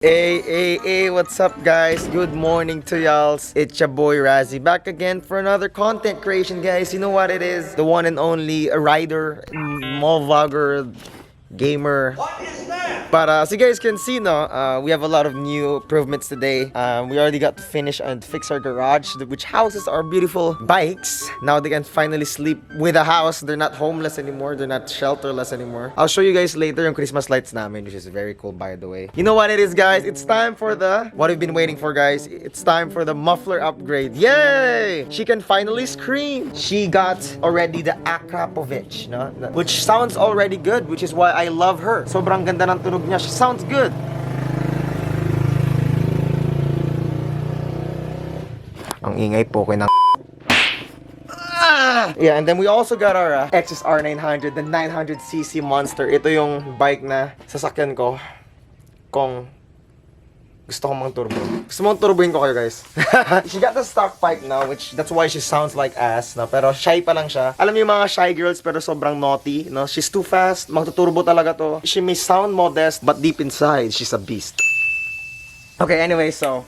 Hey, what's up guys? Good morning to y'all. It's your boy Razzie back again for another content creation, guys. You know what it is? The one and only rider, mall vlogger, gamer. But as you guys can see, we have a lot of new improvements today. We already got to finish and fix our garage, which houses our beautiful bikes. Now they can finally sleep with a house. They're not homeless anymore. They're not shelterless anymore. I'll show you guys later yung Christmas lights namin, which is very cool, by the way. You know what it is, guys? It's time for what we've been waiting for, guys. It's time for the muffler upgrade. Yay! She can finally scream. She got already the Akrapovic, no? Which sounds already good, which is why I love her. Sobrang ganda ng tunog niya. She sounds good. Ang ingay po ko ng yeah, and then we also got our XSR 900, the 900cc monster. Ito yung bike na sasakyan ko kung gusto kong mang-turbo. Gusto mong turboin ko kayo, guys. She got the stock bike now, which that's why she sounds like ass, no? Pero shy pa lang siya. Alam niyo yung mga shy girls pero sobrang naughty, no? She's too fast. Magtuturbo talaga to. She may sound modest, but deep inside, she's a beast. Okay, anyway, so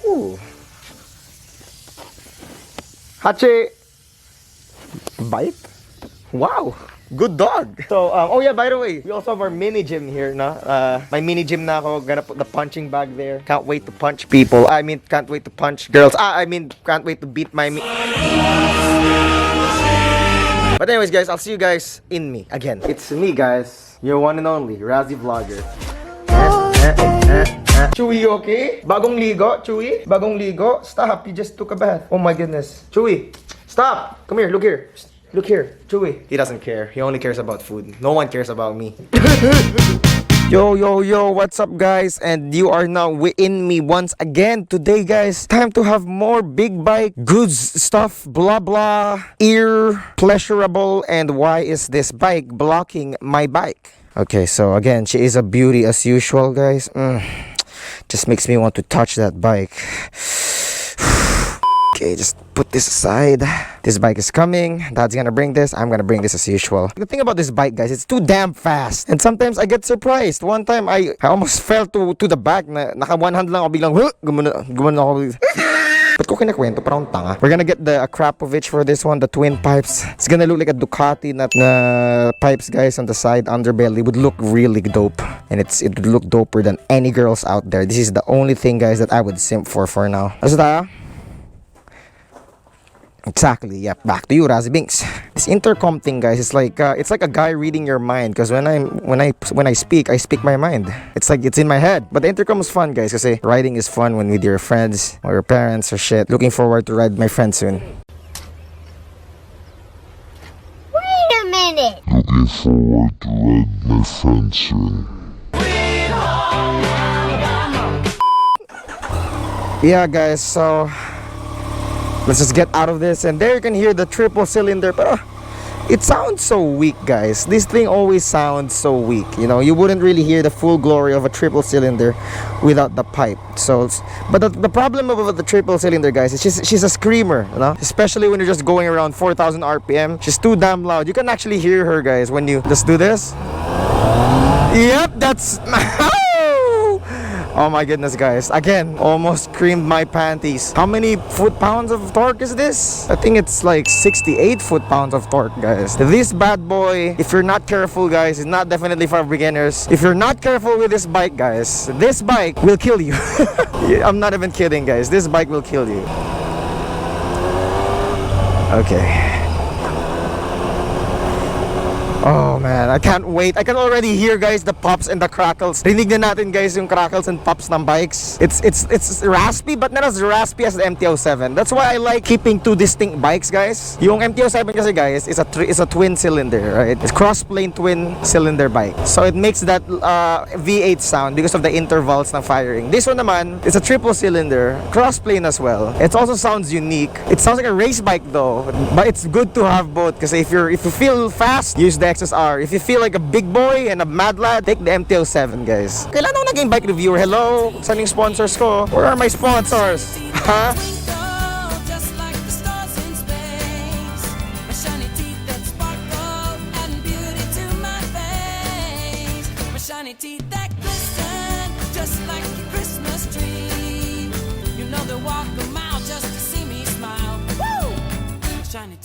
ooh. Hachi! Bike? Wow! Good dog! So, oh yeah, by the way, we also have our mini gym here, no? My mini gym na ako. Gonna put the punching bag there. Can't wait to punch people. I mean, can't wait to punch girls. Can't wait to beat my But anyways, guys, I'll see you guys in me again. It's me, guys. Your one and only, Razzie Vlogger. Chewy, you okay? Bagong ligo, Chewy? Bagong ligo? Stop, you just took a bath. Oh my goodness. Chewy, stop! Come here, look here. Look here, Chewy. He doesn't care. He only cares about food. No one cares about me. Yo, what's up, guys? And you are now within me once again. Today, guys, time to have more big bike goods stuff, blah blah, ear pleasurable. And why is this bike blocking my bike? Okay, so again, she is a beauty as usual, guys. Just makes me want to touch that bike. Okay, just put this aside. This bike is coming. Dad's gonna bring this. I'm gonna bring this as usual. The thing about this bike, guys, it's too damn fast. And sometimes I get surprised. One time, I almost fell to the back. Naka one hand lang ako biglang, gumano ako. Ba't ko kinakwento? Parang tanga. We're gonna get the Akrapovic for this one, the twin pipes. It's gonna look like a Ducati na pipes, guys, on the side, underbelly. Would look really dope. And it would look doper than any girls out there. This is the only thing, guys, that I would simp for now. Asa tayo? Exactly. Yep. Back to you, Razzie Binx. This intercom thing, guys, it's like a guy reading your mind. Because when I speak my mind. It's like it's in my head. But the intercom is fun, guys. Kasi riding is fun when with your friends or your parents or shit. Looking forward to ride my friends soon. Wait a minute. Looking forward to ride my friends soon. Yeah, guys. So let's just get out of this, and there you can hear the triple cylinder, but it sounds so weak, guys. This thing always sounds so weak. You know, you wouldn't really hear the full glory of a triple cylinder without the pipe. So, but the problem of the triple cylinder, guys, is she's a screamer, you know? Especially when you're just going around 4,000 RPM. She's too damn loud. You can actually hear her, guys, when you just do this. Yep, that's... Oh my goodness, guys. Again, almost creamed my panties. How many foot-pounds of torque is this? I think it's like 68 foot-pounds of torque, guys. This bad boy, if you're not careful, guys, is not definitely for beginners. If you're not careful with this bike, guys, this bike will kill you. I'm not even kidding, guys. This bike will kill you. Okay. Oh man, I can't wait. I can already hear, guys, the pops and the crackles. Rinig na natin, guys, yung crackles and pops ng bikes. It's raspy, but not as raspy as the MT-07. That's why I like keeping two distinct bikes, guys. Yung MT-07 kasi, guys, is a twin cylinder, right? It's cross-plane twin cylinder bike. So it makes that V8 sound because of the intervals ng firing. This one naman is a triple cylinder, cross-plane as well. It also sounds unique. It sounds like a race bike though, but it's good to have both kasi if you feel fast, use the XSR. If you feel like a big boy and a mad lad, take the MT-07, guys. Kailan ako naging bike reviewer? Hello? Saan yung sponsors ko? Where are my sponsors? Ha? Teeth that glisten just like Christmas.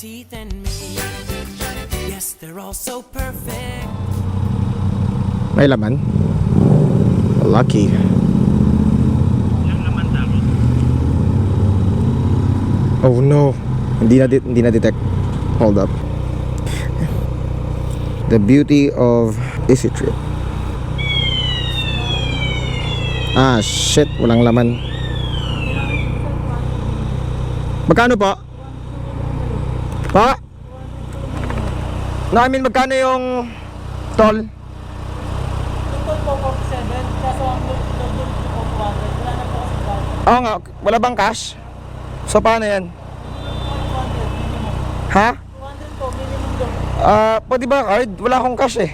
teeth and me. Yes, they're all so perfect. May laman? Lucky. Oh no. Hindi na detect. Hold up. The beauty of Easy Trip. Ah, shit. Walang laman. Magkano po? Pa? No, I mean, magkano yung toll? Tungkol po 47, kaso ang doon po 200. Wala na po kasi budget. Oo nga, wala bang cash? So paano yan? 200 minimum. Ha? 200 po, minimum doon. Pwede ba card? Wala akong cash eh.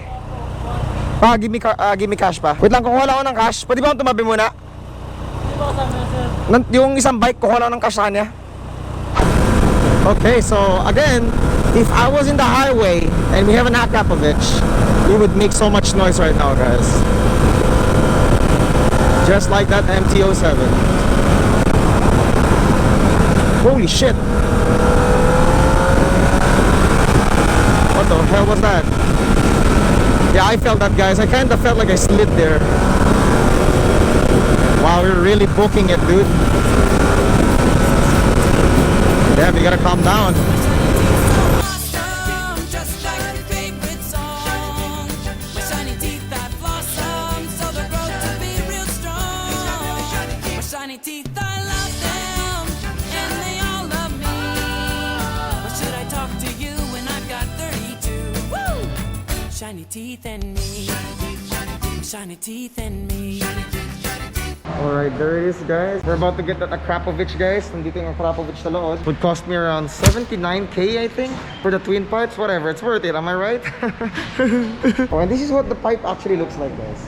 Give me cash pa. Wait lang, kukuha lang ako ng cash. Pwede ba akong tumabi muna? Hindi po kasama yun, sir. Yung isang bike, kukuha lang ng cash sa kanya. Okay, so again, if I was in the highway and we have an Akrapovic, we would make so much noise right now, guys. Just like that MT-07. Holy shit! What the hell was that? Yeah, I felt that, guys. I kinda felt like I slid there. Wow, we're really booking it, dude. Damn, you gotta calm down. Awesome, just like your favorite song. My shiny teeth that blossom, so the road to be real strong. My shiny teeth, I love them, and they all love me. Or should I talk to you when I've got 32? Woo! Shiny teeth and me. Shiny teeth and me. Alright, there it is, guys. We're about to get that Akrapovic, guys. Nandito yung Akrapovic sa loob. Would cost me around 79k, I think, for the twin pipes. Whatever, it's worth it. Am I right? Oh, and this is what the pipe actually looks like, guys.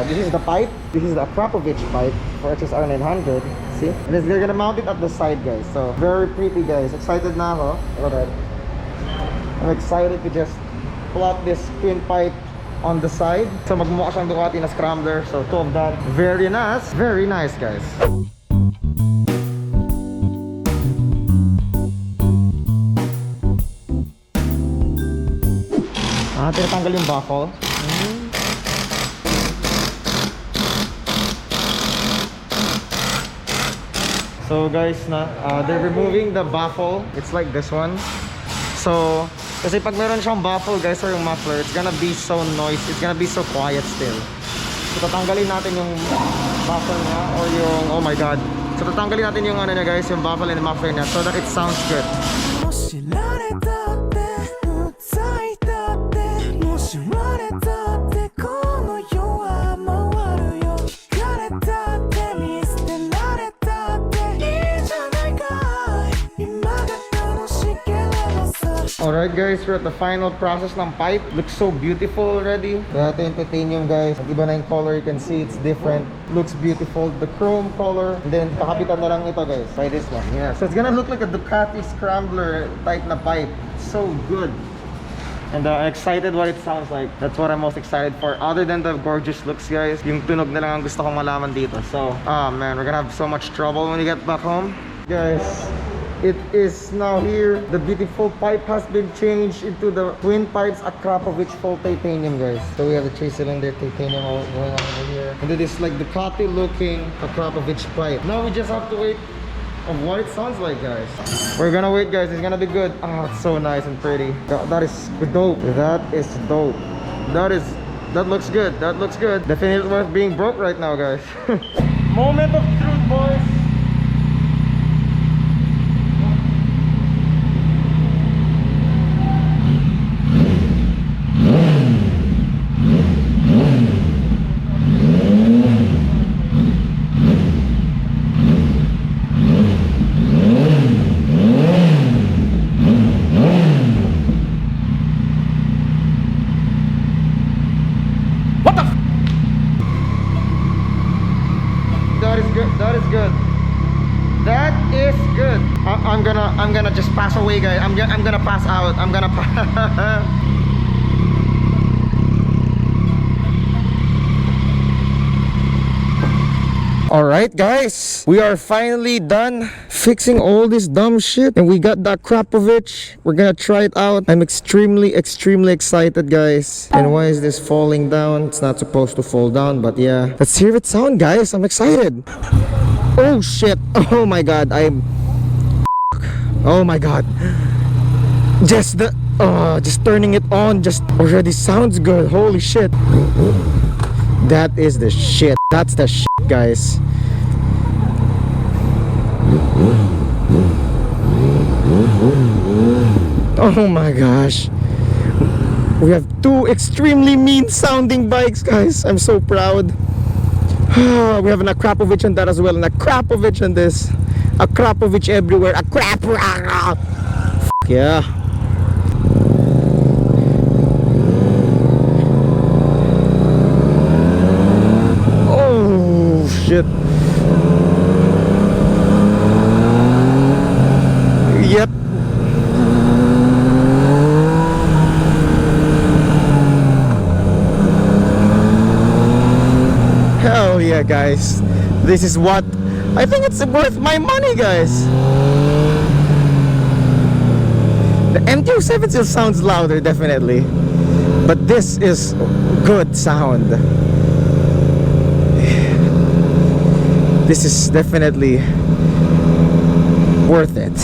This is the pipe. This is the Akrapovic pipe for XSR 900. See? And they're gonna mount it at the side, guys. So very pretty, guys. Excited na ako. Look at that. I'm excited to just plot this twin pipe on the side. So magmumukha siyang Ducati na scrambler. So two of that. Very nice, guys. Tinatanggal yung baffle. So guys, they're removing the baffle. It's like this one. So kasi pag meron siyang baffle, guys, or yung muffler, it's gonna be so noisy, it's gonna be so quiet still. So tatanggalin natin yung baffle niya or yung, oh my god. So tatanggalin natin yung ano niya, guys, yung baffle and the muffler niya so that it sounds good. Alright, guys, we're at the final process ng pipe. Looks so beautiful already. Kaya ito yung titanium, guys. Iba na yung color, you can see it's different. Looks beautiful. The chrome color. And then kakapitan na lang ito, guys, by this one. Yeah. So it's gonna look like a Ducati scrambler type na pipe. So good. And I'm excited what it sounds like. That's what I'm most excited for. Other than the gorgeous looks, guys, yung tunog na lang ang gusto kong malaman dito. So, man, we're gonna have so much trouble when we get back home. Guys, it is now here. The beautiful pipe has been changed into the twin pipes Akrapovic full titanium, guys. So we have the 3-cylinder titanium going on over here. And it is like Ducati looking Akrapovic pipe. Now we just have to wait of what it sounds like, guys. We're gonna wait, guys. It's gonna be good. Ah, it's so nice and pretty. That is dope. That is dope. That looks good. That looks good. Definitely worth being broke right now, guys. Moment of truth, boys. That is good. That is good. I'm gonna just pass away, guys. I'm gonna pass out. I'm gonna Alright guys, we are finally done fixing all this dumb shit and we got the Akrapovic. We're gonna try it out. I'm extremely excited guys. And why is this falling down? It's not supposed to fall down, but yeah. Let's hear it sound guys, I'm excited. Oh shit, oh my god, oh my god. Just turning it on just already sounds good. Holy shit. That is the shit. That's the shit guys. Oh my gosh. We have two extremely mean sounding bikes guys. I'm so proud. We have an Akrapovic on that as well. An Akrapovic on this. Akrapovic everywhere. Yeah. Oh shit. Yep. Hell yeah guys. This is what I think it's worth my money guys. The MT-07 still sounds louder definitely, but this is good sound. This is definitely worth it.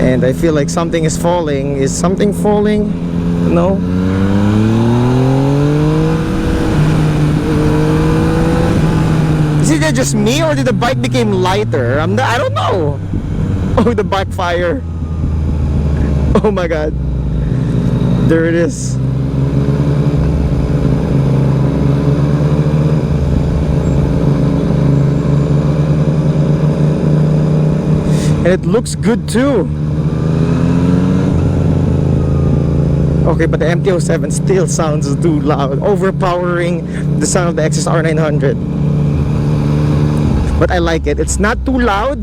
And I feel like something is falling. Is something falling? No? Is it just me or did the bike become lighter? I don't know. Oh, the backfire. Oh my god. There it is. And it looks good too. Okay, but the MT-07 still sounds too loud, overpowering the sound of the XSR 900. But I like it. It's not too loud,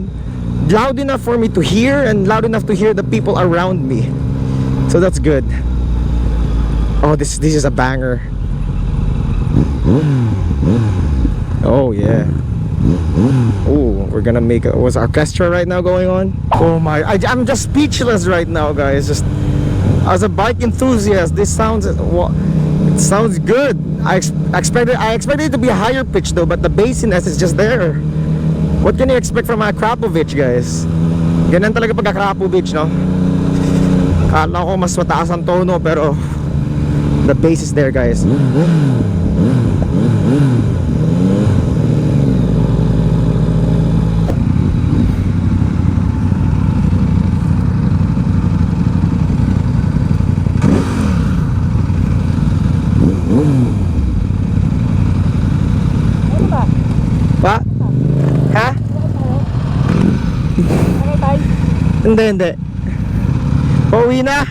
loud enough for me to hear, and loud enough to hear the people around me. So that's good. Oh, this is a banger. Oh yeah. Oh, we're gonna make a was orchestra right now going on. Oh my, I'm just speechless right now guys. Just as a bike enthusiast, this sounds it sounds good. I expected it to be a higher pitch though, but the bassiness is just there. What can you expect from Akrapovic guys? Ganun talaga pag Akrapovic, no? Kala ko mas mataas ang tono pero the bass is there guys. Pa? Ha? Hindi. Pauwi na.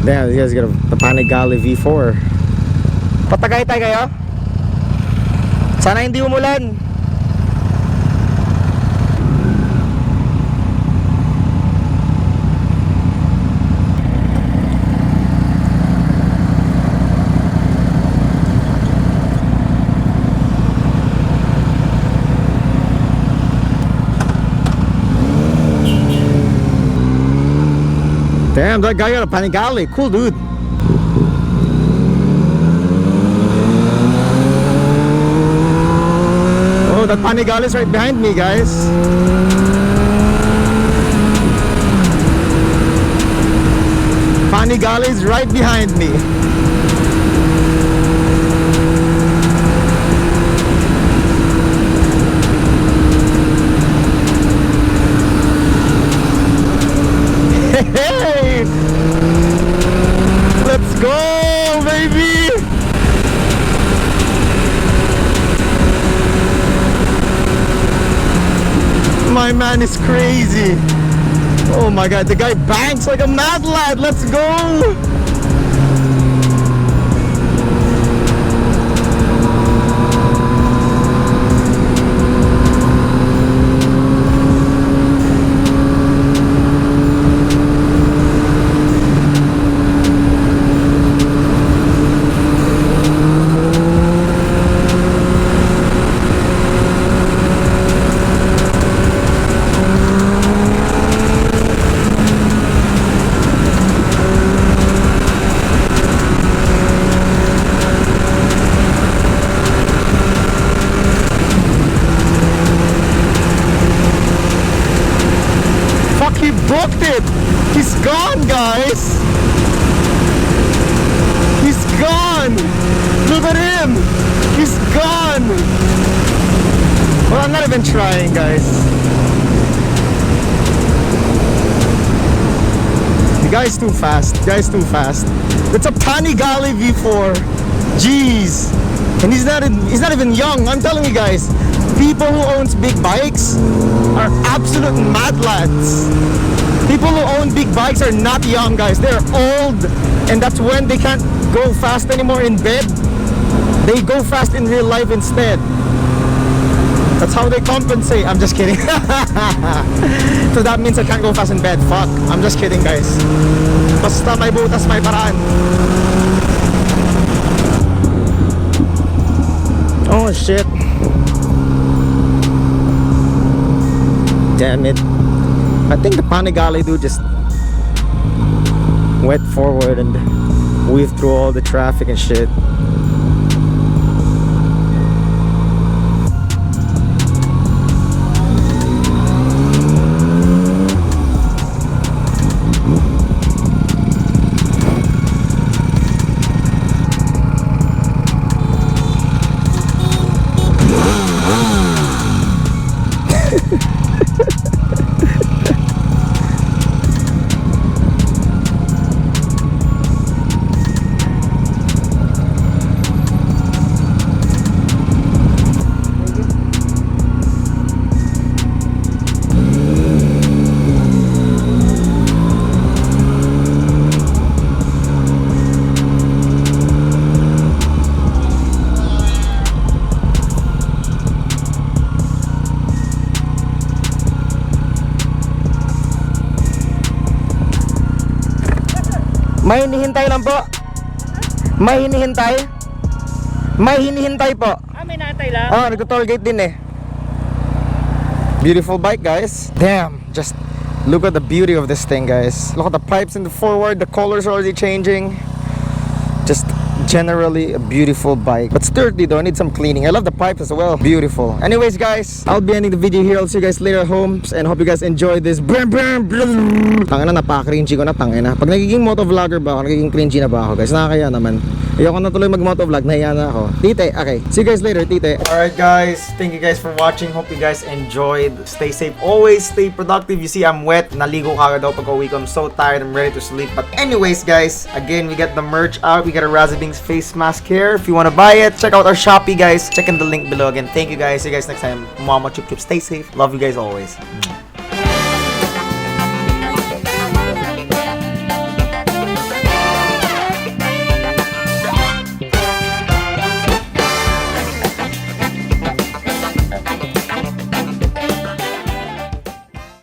Damn, you guys got a Panigale V4. Patagay-tay kayo? Sana hindi umulan. Damn, that guy got a Panigale. Cool dude. Oh, that Panigale is right behind me, guys. Panigale is right behind me. Hey! Let's go, baby! My man is crazy. Oh my god, the guy banks like a mad lad. Let's go! gone, guys. He's gone. Look at him. He's gone. Well, I'm not even trying, guys. The guy's too fast. The guy's too fast. It's a Panigale V4. Jeez. And he's not even young. I'm telling you guys, people who owns big bikes are absolute mad lads. People who own big bikes are not young, guys. They're old, and that's when they can't go fast anymore in bed. They go fast in real life instead. That's how they compensate. I'm just kidding. So that means I can't go fast in bed. Fuck. I'm just kidding, guys. Basta may butas, may paraan. Oh shit. Damn it. I think the Panigale dude just went forward and weaved through all the traffic and shit. May hinihintay lang po. May hinihintay. May hinihintay po. May naantay lang. Oh, nagto-toll gate din eh. Beautiful bike, guys. Damn, just look at the beauty of this thing, guys. Look at the pipes in the forward. The colors are already changing. Just generally a beautiful bike, but sturdy though. I need some cleaning. I love the pipes as well. Beautiful. Anyways, guys, I'll be ending the video here. I'll see you guys later at home, and hope you guys enjoy this. Tangina, napaka-cringy ko na, tangina. Pag nagiging motovlogger ba ako, nagiging cringy na ba ako, guys? Nakakaya naman. Ayoko na tuloy mag-motovlog, nahiya na ako. Tite, okay. See you guys later, tite. Alright guys, thank you guys for watching. Hope you guys enjoyed. Stay safe, always stay productive. You see, I'm wet. Naligo kagad daw pag-uwi ko. I'm so tired, I'm ready to sleep. But anyways, guys, again, we got the merch out. We got a Razzie Binx face mask here. If you want to buy it, check out our Shopee, guys. Check in the link below again. Thank you guys. See you guys next time. Mama chup chup. Stay safe. Love you guys always.